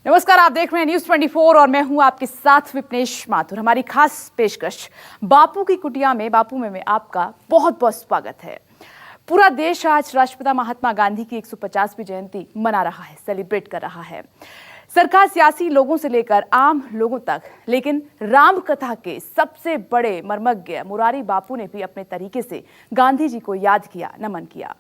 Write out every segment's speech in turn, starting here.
नमस्कार, आप देख रहे हैं न्यूज़ 24 और मैं हूं आपके साथ विपनेश माथुर। हमारी खास पेशकश बापू की कुटिया में बापू में आपका बहुत बहुत स्वागत है। पूरा देश आज राष्ट्रपिता महात्मा गांधी की 150वीं जयंती मना रहा है, सेलिब्रेट कर रहा है। सरकार सियासी लोगों से लेकर आम लोगों तक, लेकिन राम कथा के सबसे बड़े मर्मज्ञ मुरारी बापू ने भी अपने तरीके से गांधी जी को याद किया, नमन किया।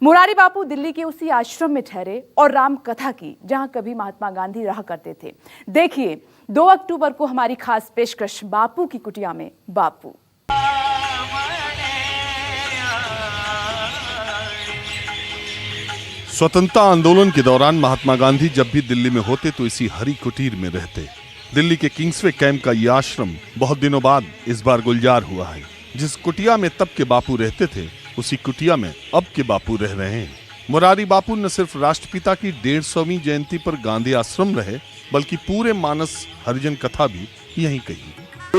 मुरारी बापू दिल्ली के उसी आश्रम में ठहरे और राम कथा की जहां कभी महात्मा गांधी रहा करते थे। देखिए 2 अक्टूबर को हमारी खास पेशकश बापू की कुटिया में बापू। स्वतंत्रता आंदोलन के दौरान महात्मा गांधी जब भी दिल्ली में होते तो इसी हरी कुटीर में रहते। दिल्ली के किंग्सवे कैंप का ये आश्रम बहुत दिनों बाद इस बार गुलजार हुआ है। जिस कुटिया में तब के बापू रहते थे उसी कुटिया में अब के बापू रह रहे हैं। मुरारी बापू न सिर्फ राष्ट्रपिता की 150वीं जयंती पर गांधी आश्रम रहे, बल्कि पूरे मानस हरिजन कथा भी यहीं कही।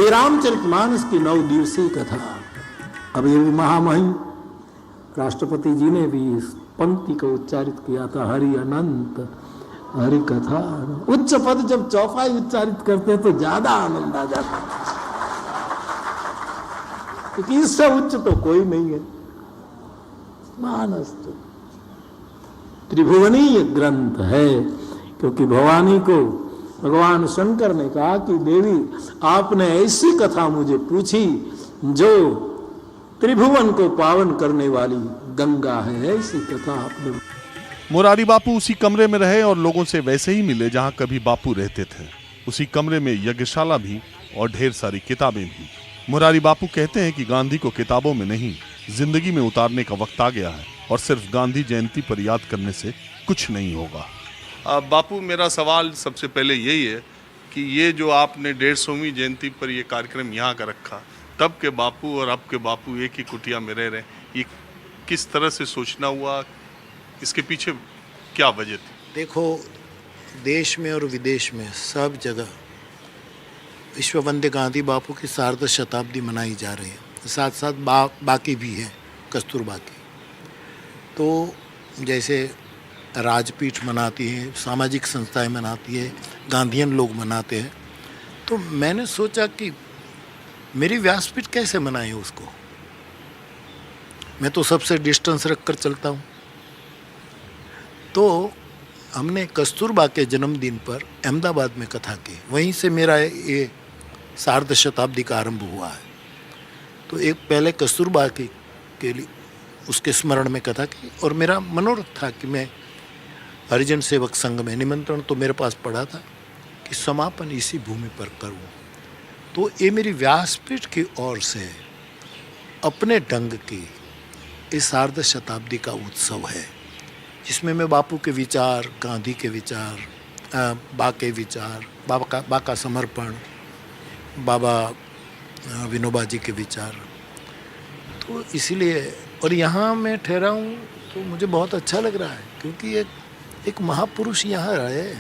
रामचरितमानस की 9 दिवसीय कथा अब ये भी महामहिम राष्ट्रपति जी ने भी इस पंक्ति को उच्चारित किया था, हरि अनंत हरि कथा। उच्च पद जब चौपाई उच्चारित करते हैं तो ज्यादा आनंद आ जाता है, क्योंकि इससे उच्च तो कोई नहीं है। मानस तो त्रिभुवनीय ग्रंथ है, क्योंकि भवानी को भगवान शंकर ने कहा कि देवी आपने ऐसी कथा मुझे पूछी जो त्रिभुवन को पावन करने वाली गंगा है, ऐसी कथा आपने। मुरारी बापू उसी कमरे में रहे और लोगों से वैसे ही मिले जहां कभी बापू रहते थे। उसी कमरे में यज्ञशाला भी और ढेर सारी किताबें भी। मुरारी बापू कहते हैं कि गांधी को किताबों में नहीं, जिंदगी में उतारने का वक्त आ गया है और सिर्फ गांधी जयंती पर याद करने से कुछ नहीं होगा। बापू, मेरा सवाल सबसे पहले यही है कि ये जो आपने 150वीं जयंती पर ये कार्यक्रम यहाँ का रखा, तब के बापू और अब के बापू एक ही कुटिया में रह रहे हैं, ये किस तरह से सोचना हुआ, इसके पीछे क्या वजह थी? देखो, देश में और विदेश में सब जगह विश्व वंदे गांधी बापू की 150 शताब्दी मनाई जा रही है। साथ साथ बाकी भी है, कस्तूरबा की। तो जैसे राजपीठ मनाती है, सामाजिक संस्थाएं मनाती है, गांधीयन लोग मनाते हैं, तो मैंने सोचा कि मेरी व्यासपीठ कैसे मनाए उसको। मैं तो सबसे डिस्टेंस रखकर चलता हूँ। तो हमने कस्तूरबा के जन्मदिन पर अहमदाबाद में कथा की, वहीं से मेरा ये 150 शताब्दी का आरंभ हुआ है। तो एक पहले कस्तूरबा के लिए उसके स्मरण में कथा की, और मेरा मनोरथ था कि मैं हरिजन सेवक संघ में निमंत्रण तो मेरे पास पड़ा था कि समापन इसी भूमि पर करूं। तो ये मेरी व्यासपीठ की ओर से अपने ढंग की इस 150 शताब्दी का उत्सव है, जिसमें मैं बापू के विचार, गांधी के विचार, बा के विचार, बा का समर्पण, बाबा विनोबा जी के विचार, तो इसीलिए। और यहाँ मैं ठहरा हूँ तो मुझे बहुत अच्छा लग रहा है, क्योंकि एक महापुरुष यहाँ रहे,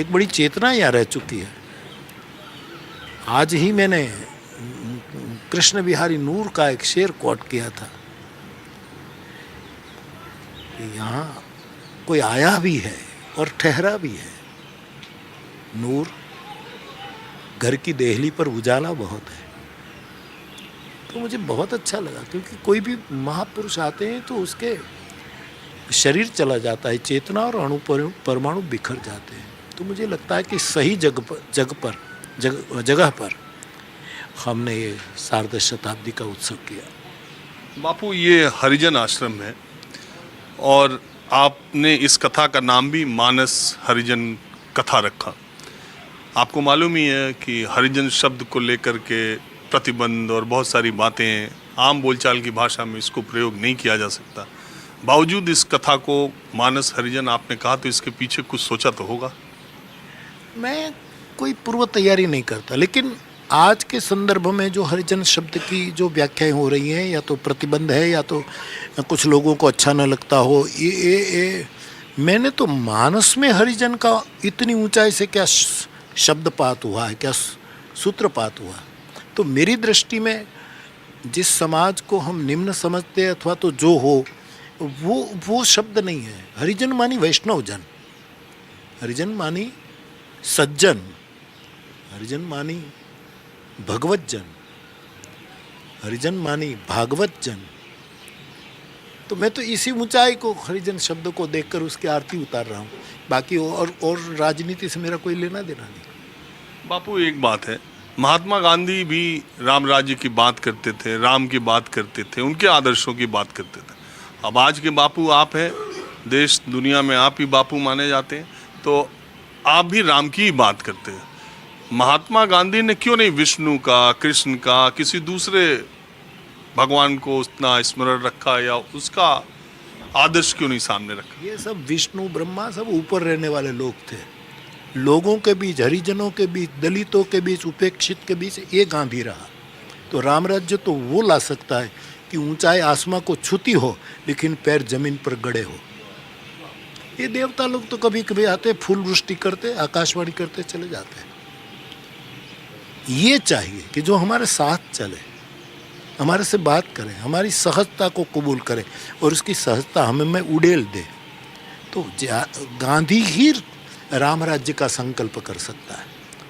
एक बड़ी चेतना यहाँ रह चुकी है। आज ही मैंने कृष्ण बिहारी नूर का एक शेर कोट किया था, यहाँ कोई आया भी है और ठहरा भी है। नूर घर की देहली पर उजाला बहुत है। तो मुझे बहुत अच्छा लगा, क्योंकि कोई भी महापुरुष आते हैं तो उसके शरीर चला जाता है, चेतना और अणु परमाणु बिखर जाते हैं। तो मुझे लगता है कि सही जगह पर हमने ये 150 शताब्दी का उत्सव किया। बापू, ये हरिजन आश्रम है और आपने इस कथा का नाम भी मानस हरिजन कथा रखा। आपको मालूम ही है कि हरिजन शब्द को लेकर के प्रतिबंध और बहुत सारी बातें, आम बोलचाल की भाषा में इसको प्रयोग नहीं किया जा सकता। बावजूद इस कथा को मानस हरिजन आपने कहा, तो इसके पीछे कुछ सोचा तो होगा? मैं कोई पूर्व तैयारी नहीं करता, लेकिन आज के संदर्भ में जो हरिजन शब्द की जो व्याख्याएं हो रही हैं, या तो प्रतिबंध है या तो कुछ लोगों को अच्छा न लगता हो, ये मैंने तो मानस में हरिजन का इतनी ऊंचाई से क्या शब्दपात हुआ है, क्या सूत्रपात हुआ। तो मेरी दृष्टि में जिस समाज को हम निम्न समझते हैं अथवा तो जो हो वो शब्द नहीं है। हरिजन मानी वैष्णव जन, हरिजन मानी सज्जन, हरिजन मानी भगवत जन, हरिजन मानी भागवत जन। तो मैं तो इसी ऊंचाई को, हरिजन शब्द को देखकर उसकी आरती उतार रहा हूँ। बाकी और राजनीति से मेरा कोई लेना देना नहीं। बापू एक बात है, महात्मा गांधी भी राम राज्य की बात करते थे, राम की बात करते थे, उनके आदर्शों की बात करते थे। अब आज के बापू आप हैं, देश दुनिया में आप ही बापू माने जाते हैं, तो आप भी राम की ही बात करते हैं। महात्मा गांधी ने क्यों नहीं विष्णु का, कृष्ण का, किसी दूसरे भगवान को उतना स्मरण रखा, या उसका आदर्श क्यों नहीं सामने रखा? ये सब विष्णु ब्रह्मा सब ऊपर रहने वाले लोग थे। लोगों के बीच, हरिजनों के बीच, दलितों के बीच, उपेक्षित के बीच ये गांधी रहा। तो राम राज्य तो वो ला सकता है कि ऊंचाई आसमां को छूती हो लेकिन पैर जमीन पर गड़े हो। ये देवता लोग तो कभी कभी आते, फूल वृष्टि करते, आकाशवाणी करते, चले जाते हैं। ये चाहिए कि जो हमारे साथ चले, हमारे से बात करें, हमारी सहजता को कबूल करें और उसकी सहजता हमें उड़ेल दे। तो गांधी ही राम राज्य का संकल्प कर सकता है,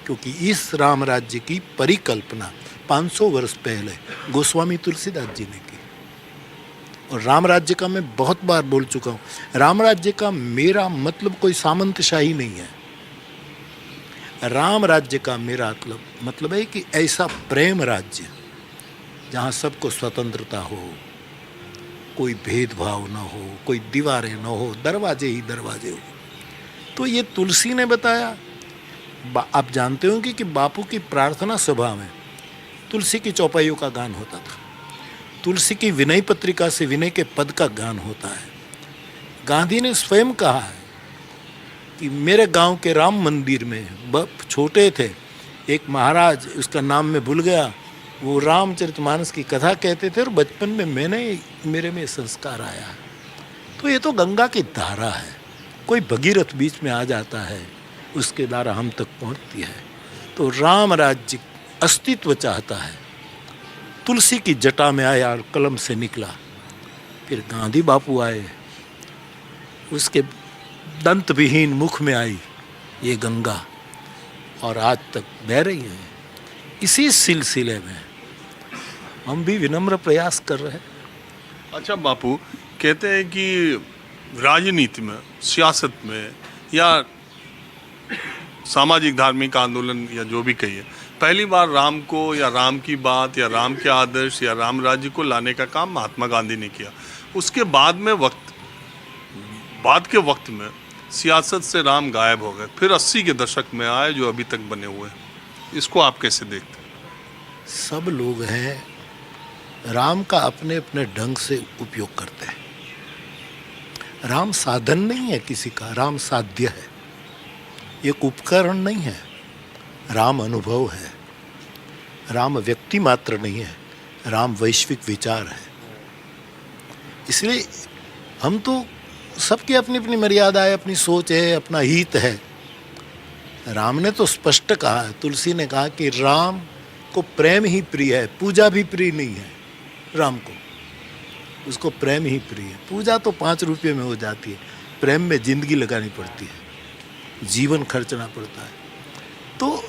क्योंकि इस राम राज्य की परिकल्पना 500 वर्ष पहले गोस्वामी तुलसीदास जी ने की। और राम राज्य का मैं बहुत बार बोल चुका हूँ, राम राज्य का मेरा मतलब कोई सामंतशाही नहीं है। राम राज्य का मेरा मतलब है कि ऐसा प्रेम राज्य जहाँ सबको स्वतंत्रता हो, कोई भेदभाव न हो, कोई दीवारें न हो, दरवाजे ही दरवाजे हो। तो ये तुलसी ने बताया। आप जानते होंगे कि बापू की प्रार्थना सभा में तुलसी की चौपाइयों का गान होता था, तुलसी की विनय पत्रिका से विनय के पद का गान होता है। गांधी ने स्वयं कहा है कि मेरे गांव के राम मंदिर में छोटे थे, एक महाराज, उसका नाम मैं भूल गया, वो रामचरितमानस की कथा कहते थे और बचपन में मेरे में संस्कार आया। तो ये तो गंगा की धारा है, कोई भगीरथ बीच में आ जाता है, उसके द्वारा हम तक पहुंचती है। तो राम राज्य अस्तित्व चाहता है, तुलसी की जटा में आया और कलम से निकला। फिर गांधी बापू आए, उसके दंत विहीन मुख में आई ये गंगा और आज तक बह रही है। इसी सिलसिले में हम भी विनम्र प्रयास कर रहे हैं। अच्छा बापू, कहते हैं कि राजनीति में, सियासत में या सामाजिक धार्मिक आंदोलन या जो भी कहिए, पहली बार राम को या राम की बात या राम के आदर्श या राम राज्य को लाने का काम महात्मा गांधी ने किया। उसके बाद के वक्त में सियासत से राम गायब हो गए, फिर 80 के दशक में आए जो अभी तक बने हुए हैं। इसको आप कैसे देखते हैं? सब लोग हैं, राम का अपने अपने ढंग से उपयोग करते हैं। राम साधन नहीं है किसी का, राम साध्य है, एक उपकरण नहीं है। राम अनुभव है, राम व्यक्ति मात्र नहीं है, राम वैश्विक विचार है। इसलिए हम तो सबकी अपनी अपनी मर्यादा है, अपनी सोच है, अपना हित है। राम ने तो स्पष्ट कहा है, तुलसी ने कहा कि राम को प्रेम ही प्रिय है, पूजा भी प्रिय नहीं है। राम को, उसको प्रेम ही प्रिय है। पूजा तो 5 रुपये में हो जाती है, प्रेम में जिंदगी लगानी पड़ती है, जीवन खर्चना पड़ता है। तो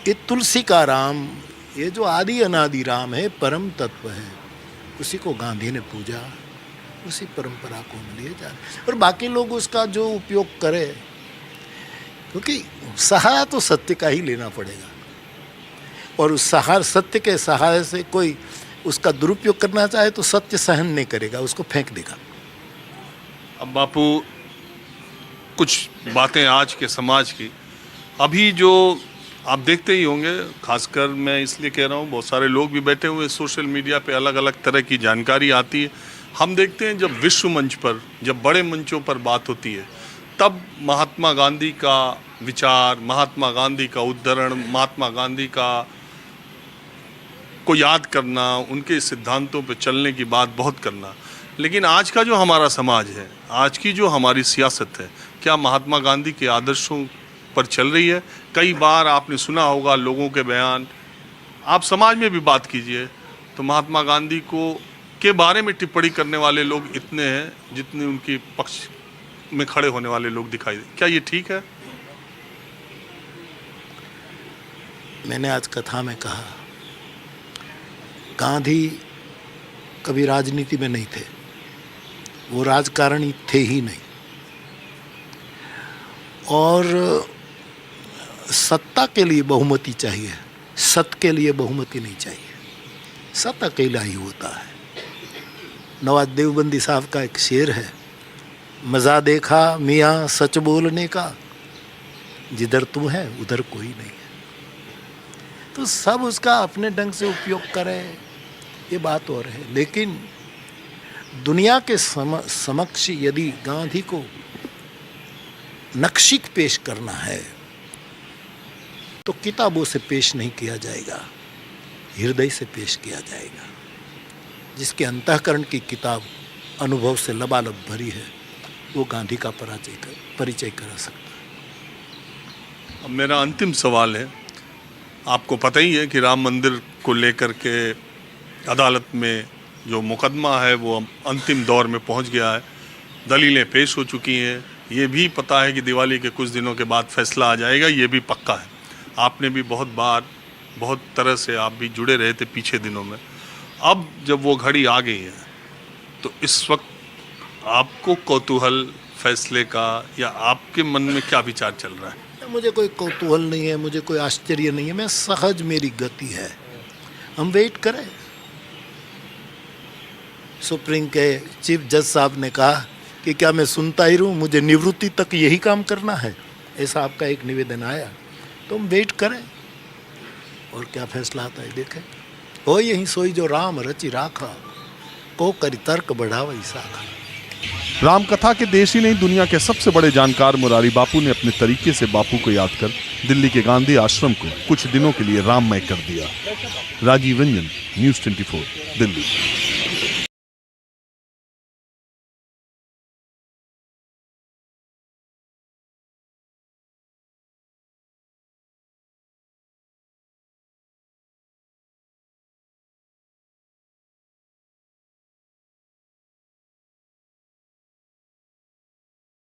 ये तुलसी का राम, ये जो आदि अनादि राम है, परम तत्व है, उसी को गांधी ने पूजा, उसी परंपरा को लिए जा रहे। और बाकी लोग उसका जो उपयोग करें, क्योंकि सहारा तो सत्य का ही लेना पड़ेगा, और उस सत्य के सहारे से कोई उसका दुरुपयोग करना चाहे तो सत्य सहन नहीं करेगा, उसको फेंक देगा। अब बापू, कुछ बातें आज के समाज की, अभी जो आप देखते ही होंगे, खासकर मैं इसलिए कह रहा हूँ, बहुत सारे लोग भी बैठे हुए सोशल मीडिया पे, अलग अलग तरह की जानकारी आती है। हम देखते हैं जब विश्व मंच पर, जब बड़े मंचों पर बात होती है, तब महात्मा गांधी का विचार, महात्मा गांधी का उद्धरण, महात्मा गांधी को याद करना, उनके सिद्धांतों पर चलने की बात बहुत करना। लेकिन आज का जो हमारा समाज है, आज की जो हमारी सियासत है, क्या महात्मा गांधी के आदर्शों पर चल रही है? कई बार आपने सुना होगा लोगों के बयान, आप समाज में भी बात कीजिए तो महात्मा गांधी के बारे में टिप्पणी करने वाले लोग इतने हैं जितने उनके पक्ष में खड़े होने वाले लोग दिखाई दे। क्या ये ठीक है? मैंने आज कथा में कहा, गांधी कभी राजनीति में नहीं थे, वो राजकारणी थे ही नहीं। और सत्ता के लिए बहुमति चाहिए, सत के लिए बहुमति नहीं चाहिए। सत अकेला ही होता है। नवाज देवबंदी साहब का एक शेर है, मज़ा देखा मियाँ सच बोलने का, जिधर तू है उधर कोई नहीं है। तो सब उसका अपने ढंग से उपयोग करे, ये बात और है। लेकिन दुनिया के समक्ष यदि गांधी को नक्शिक पेश करना है तो किताबों से पेश नहीं किया जाएगा, हृदय से पेश किया जाएगा। जिसके अंतःकरण की किताब अनुभव से लबालब भरी है, वो गांधी का परिचय करा सकता है। अब मेरा अंतिम सवाल है, आपको पता ही है कि राम मंदिर को लेकर के अदालत में जो मुकदमा है वो अंतिम दौर में पहुंच गया है, दलीलें पेश हो चुकी हैं। ये भी पता है कि दिवाली के कुछ दिनों के बाद फैसला आ जाएगा, ये भी पक्का है। आपने भी बहुत बार बहुत तरह से आप भी जुड़े रहे थे पीछे दिनों में। अब जब वो घड़ी आ गई है तो इस वक्त आपको कौतूहल फैसले का या आपके मन में क्या विचार चल रहा है? मुझे कोई कौतूहल नहीं है, मुझे कोई आश्चर्य नहीं है, मैं सहज मेरी गति है। हम वेट करें। सुप्रीम के चीफ जज साहब ने कहा कि क्या मैं सुनता ही रहूं, मुझे निवृत्ति तक यही काम करना है, ऐसा आपका एक निवेदन आया। तो हम वेट करें और क्या फैसला आता है देखें। हो यही सोई जो राम रचि राखा, को करी तर्क बढ़ावा शाखा। राम कथा के देश ही नहीं, दुनिया के सबसे बड़े जानकार मुरारी बापू ने अपने तरीके से बापू को याद कर दिल्ली के गांधी आश्रम को कुछ दिनों के लिए राममय कर दिया। राजीव रंजन, न्यूज़ 24, दिल्ली।